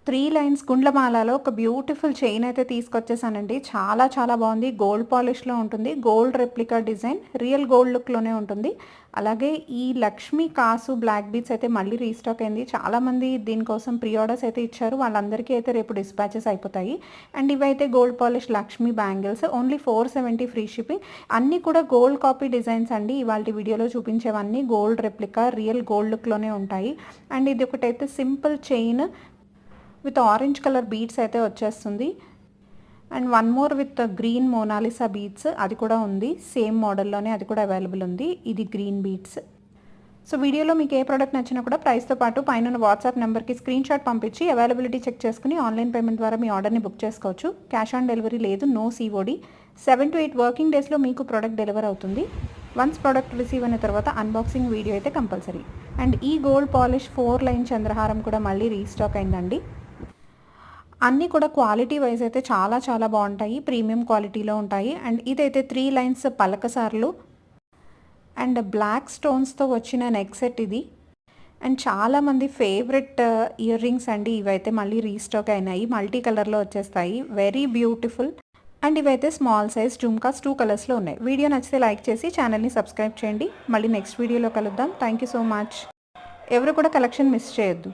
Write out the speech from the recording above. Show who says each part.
Speaker 1: 3 lines గుండ్లమాలలో ఒక beautiful chain అయితే తీసుకొచ్చేసానండి. చాలా చాలా బాగుంది. గోల్డ్ పాలిష్‌లో ఉంటుంది. Gold replica design. Real gold లుక్‌లోనే ఉంటుంది. అలాగే ఈ లక్ష్మీ కాసు బ్లాక్ బీడ్స్ అయితే మళ్ళీ రీస్టాక్ అయింది. చాలామంది దీనికోసం ప్రీ ఆర్డర్స్ అయితే ఇచ్చారు. వాళ్ళందరికీ అయితే రేపు డిస్పాచెస్ అయిపోతాయి. అండ్ ఇవైతే gold polish Lakshmi bangles. Only 470 free shipping. అన్నీ కూడా గోల్డ్ కాపీ డిజైన్స్ అండి. ఇవాల్టి వీడియోలో చూపించేవన్నీ గోల్డ్ రెప్లికా రియల్ గోల్డ్ లుక్‌లోనే ఉంటాయి. అండ్ ఇది ఒకటైతే simple chain with orange colour beads అయితే వచ్చేస్తుంది. And one more with green Mona Lisa beads అది కూడా ఉంది. సేమ్ మోడల్లోనే అది కూడా అవైలబుల్ ఉంది. ఇది గ్రీన్ బీడ్స్. సో వీడియోలో మీకు ఏ ప్రోడక్ట్ నచ్చినా కూడా ప్రైస్తో పాటు పైన వాట్సాప్ నెంబర్కి స్క్రీన్ షాట్ పంపించి అవైలబిలిటీ చెక్ చేసుకుని ఆన్లైన్ పేమెంట్ ద్వారా మీ ఆర్డర్ని బుక్ చేసుకోవచ్చు. క్యాష్ ఆన్ డెలివరీ లేదు, నో COD. 7 to 8 వర్కింగ్ డేస్లో మీకు ప్రోడక్ట్ డెలివర్ అవుతుంది. వన్స్ ప్రోడక్ట్ రిసీవ్ అయిన తర్వాత అన్బాక్సింగ్ వీడియో అయితే కంపల్సరీ. అండ్ ఈ గోల్డ్ పాలిష్ 4 లైన్ చంద్రహారం కూడా మళ్ళీ రీస్టాక్ అయిందండి. అన్నీ కూడా క్వాలిటీ వైజ్ అయితే చాలా చాలా బాగుంటాయి. ప్రీమియం క్వాలిటీలో ఉంటాయి. అండ్ ఇదైతే 3 లైన్స్ పలకసార్లు అండ్ బ్లాక్ స్టోన్స్తో వచ్చిన నెక్ సెట్ ఇది. అండ్ చాలామంది ఫేవరెట్ ఇయర్ రింగ్స్ అండి. ఇవైతే మళ్ళీ రీస్టాక్ అయినాయి. మల్టీ కలర్లో వచ్చేస్తాయి. Very beautiful. అండ్ ఇవైతే స్మాల్ సైజ్ జుమ్కాస్ 2 కలర్స్లో ఉన్నాయి. వీడియో నచ్చితే లైక్ చేసి ఛానల్ని సబ్స్క్రైబ్ చేయండి. మళ్ళీ నెక్స్ట్ వీడియోలో కలుద్దాం. Thank you so much. ఎవరు కూడా కలెక్షన్ మిస్ చేయొద్దు.